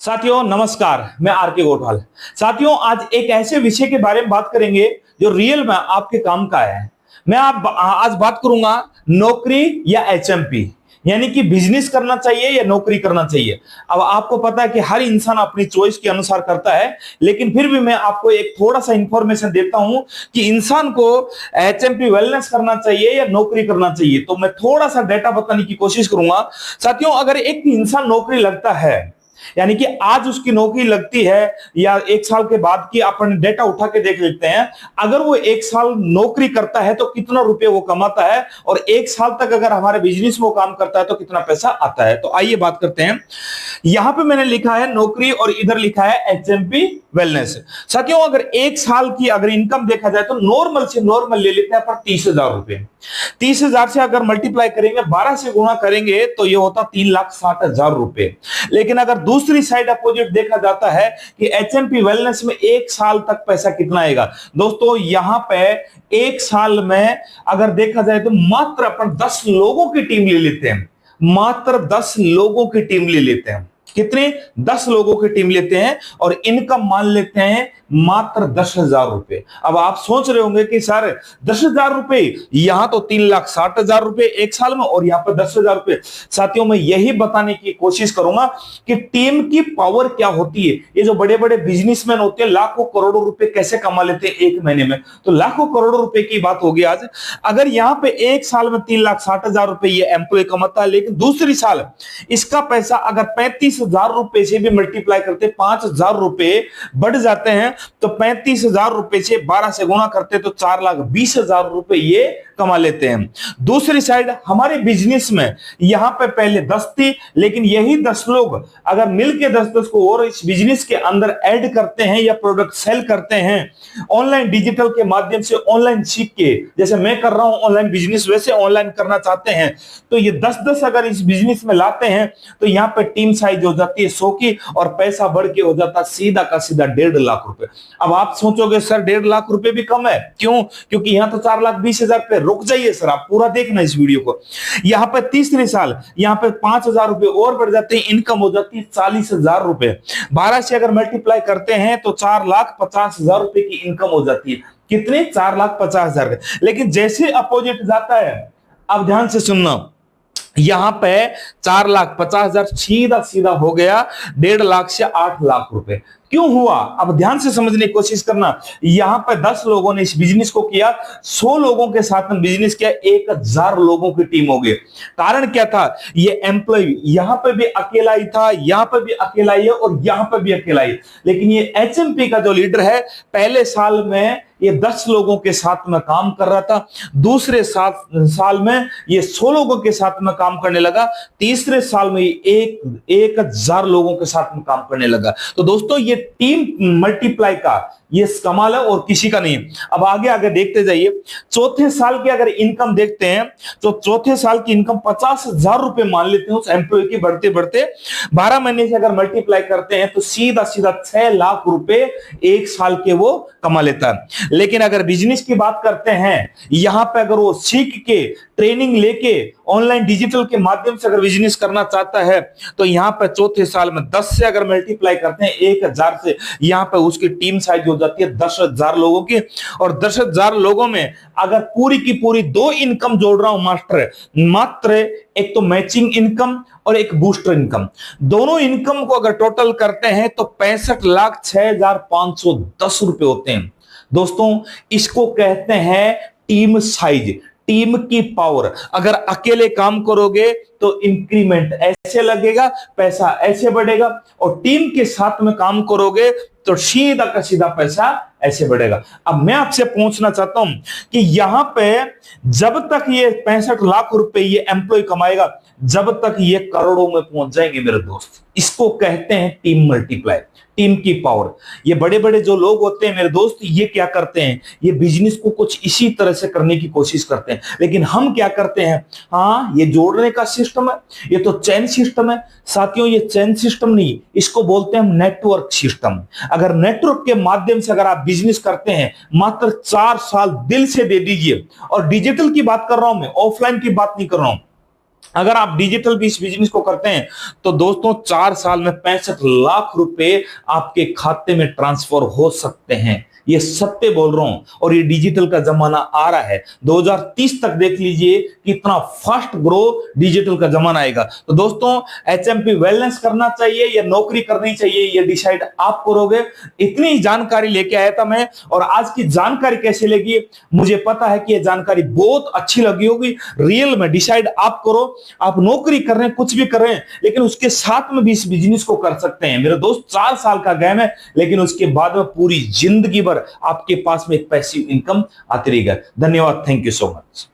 साथियों नमस्कार, मैं आर के गोठवाल। साथियों आज एक ऐसे विषय के बारे में बात करेंगे जो रियल में आपके काम का है। मैं आज बात करूंगा नौकरी या एचएमपी, यानी कि बिजनेस करना चाहिए या नौकरी करना चाहिए। अब आपको पता है कि हर इंसान अपनी चॉइस के अनुसार करता है, लेकिन फिर भी मैं आपको एक थोड़ा सा इंफॉर्मेशन देता हूं कि इंसान को एचएमपी वेलनेस करना चाहिए या नौकरी करना चाहिए। तो मैं थोड़ा सा डेटा बताने की कोशिश करूंगा। साथियों अगर एक इंसान नौकरी लगता है, यानी कि आज उसकी नौकरी लगती है या एक साल के बाद की अपन डेटा उठा के देख लेते हैं। अगर वो एक साल नौकरी करता है तो कितना रुपए वो कमाता है, और एक साल तक अगर हमारे बिजनेस में वो काम करता है तो कितना पैसा आता है। तो आइए बात करते हैं। यहां पे मैंने लिखा है नौकरी और इधर लिखा है एचएमपी वेलनेस। साथियों अगर एक साल की अगर इनकम देखा जाए तो नॉर्मल से नॉर्मल ले लेते हैं पर 30,000 रुपए। 30,000 से अगर मल्टीप्लाई करेंगे, 12 से गुणा करेंगे तो ये होता 3,60,000 रुपए। लेकिन अगर दूसरी साइड अपोजिट देखा जाता है कि एचएमपी वेलनेस में एक साल तक पैसा कितना आएगा। दोस्तों यहां पे एक साल में अगर देखा जाए तो मात्र अपन 10 लोगों की टीम ले लेते हैं। मात्र 10 लोगों की टीम ले लेते हैं। कितने? 10 लोगों की टीम लेते हैं और इनकम मान लेते हैं मात्र 10,000 रुपए। अब आप सोच रहे होंगे कि सर 10,000 रुपए, यहां तो 3,60,000 रुपए एक साल में और यहां पर 10,000 रुपए। साथियों मैं यही बताने की कोशिश करूंगा कि टीम की पावर क्या होती है। ये जो बड़े बड़े बिजनेसमैन होते हैं लाखों करोड़ों रुपए कैसे कमा लेते हैं एक महीने में, तो लाखों करोड़ों रुपए की बात होगी आज। अगर यहां पे एक साल में 3,60,000 रुपए ये एम्प्लॉय कमाता है, लेकिन दूसरी साल इसका पैसा अगर 35,000 रुपए से भी मल्टीप्लाई करते 5,000 रुपए बढ़ जाते हैं, तो 35,000 रुपए से 12 से गुणा करते तो 4,20,000 रुपए ये कमा लेते हैं। दूसरी साइड हमारे बिजनेस में यहां पे पहले 10 थी, लेकिन यही 10 लोग अगर मिलके 10-10 को और इस बिजनेस के अंदर ऐड करते हैं या प्रोडक्ट सेल करते हैं ऑनलाइन डिजिटल के माध्यम से, ऑनलाइन सीख के, जैसे मैं कर रहा हूं ऑनलाइन बिजनेस वैसे ऑनलाइन करना चाहते हैं, तो ये 10-10 अगर इस बिजनेस में लाते हैं तो यहां पे टीम साइज हो जाती है 100 की और पैसा बढ़ के हो जाता सीधा का सीधा 1.5 लाख रुपए। अब आप सोचोगे सर 1.5 लाख रुपए भी कम है, क्यों? क्योंकि यहां तो 4,20,000 पे रुक जाइए सर, आप पूरा देखना इस वीडियो को। यहां पे तीसरे साल यहां पे 5,000 रुपए और बढ़ जाते हैं, इनकम हो जाती है 40,000 रुपए। 12 से अगर मल्टीप्लाई करते हैं तो 4,50,000 रुपए की इनकम हो जाती है। कितने? 4,50,000। लेकिन जैसे अपोजिट जाता है, अब ध्यान से सुनना, यहां पे 4,50,000 सीधा सीधा हो गया 1.5 लाख से 8 लाख रुपए। क्यों हुआ? अब ध्यान से समझने की कोशिश करना। यहां पे 10 लोगों ने इस बिजनेस को किया, 100 लोगों के साथ में बिजनेस किया, 1,000 लोगों की टीम हो गई। कारण क्या था? ये एम्प्लॉय यहां पे भी अकेला ही था, यहां पे भी अकेला ही है और यहां पे भी अकेला ही। लेकिन ये एचएमपी का जो लीडर है, पहले साल में ये 10 लोगों के साथ में काम कर रहा था, दूसरे साल में ये 100 लोगों के साथ में काम करने लगा, तीसरे साल में 1,000 लोगों के साथ में काम करने लगा। तो दोस्तों ये टीम मल्टीप्लाई का ये कमाल है और किसी का नहीं। अब आगे आगे देखते जाइए। चौथे साल की अगर इनकम देखते हैं तो चौथे साल की इनकम 50,000 रुपए मान लेते हैं उस एम्प्लॉय की, बढ़ते बढ़ते 12 महीने से अगर मल्टीप्लाई करते हैं तो सीधा सीधा 6 लाख रुपए एक साल के वो कमा लेता है। लेकिन अगर बिजनेस की बात करते हैं, यहां पे अगर वो सीख के ट्रेनिंग लेके ऑनलाइन डिजिटल के माध्यम से अगर बिजनेस करना चाहता है तो यहां पे चौथे साल में 10 से अगर मल्टीप्लाई करते हैं 1,000 से, यहां पे उसकी टीम साइज हो जाती है 10,000 लोगों की। और 10,000 लोगों में अगर पूरी की पूरी 2 इनकम जोड़ रहा हूं मात्र एक तो मैचिंग इनकम और एक बूस्टर इनकम, दोनों इनकम को अगर टोटल करते हैं तो 65,06,510 रुपए होते हैं। दोस्तों इसको कहते हैं टीम साइज, टीम की पावर। अगर अकेले काम करोगे तो इंक्रीमेंट ऐसे लगेगा, पैसा ऐसे बढ़ेगा, और टीम के साथ में काम करोगे तो सीधा का सीधा पैसा ऐसे बढ़ेगा। अब मैं आपसे पूछना चाहता हूं कि यहां पे जब तक ये 65 लाख रुपए ये एम्प्लॉय कमाएगा, जब तक ये करोड़ों में पहुंच जाएंगे मेरे दोस्त। इसको कहते हैं टीम मल्टीप्लाई, टीम की पावर। ये बड़े बड़े जो लोग होते हैं मेरे दोस्त, ये क्या करते हैं, ये बिजनेस को कुछ इसी तरह से करने की कोशिश करते हैं। लेकिन हम क्या करते हैं, हाँ ये जोड़ने का सिस्टम है, ये तो चेन सिस्टम है। साथियों ये चेन सिस्टम नहीं, इसको बोलते हैं हम नेटवर्क सिस्टम। अगर नेटवर्क के माध्यम से अगर आप बिजनेस करते हैं, मात्र 4 साल दिल से दे दीजिए। और डिजिटल की बात कर रहा हूं मैं, ऑफलाइन की बात नहीं कर रहा हूं। अगर आप डिजिटल भी इस बिजनेस को करते हैं तो दोस्तों 4 साल में 65 लाख रुपए आपके खाते में ट्रांसफर हो सकते हैं। ये सत्य बोल रहा हूं, और ये डिजिटल का जमाना आ रहा है। 2030 तक देख लीजिए कितना फास्ट ग्रो डिजिटल का जमाना आएगा। तो दोस्तों एचएमपी वेलनेस करना चाहिए या नौकरी करनी चाहिए, ये डिसाइड आप करोगे। इतनी जानकारी लेके आया था मैं, और आज की जानकारी कैसी लगी मुझे पता है कि ये जानकारी बहुत अच्छी लगी होगी। रियल में डिसाइड आप करो। आप नौकरी कर रहे हैं, कुछ भी कर रहे हैं, लेकिन उसके साथ में भी इस बिजनेस को कर सकते हैं। मेरे दोस्त 4 साल का गेम है, लेकिन उसके बाद में पूरी जिंदगी भर आपके पास में एक पैसिव इनकम आती रहेगी। धन्यवाद, थैंक यू सो मच।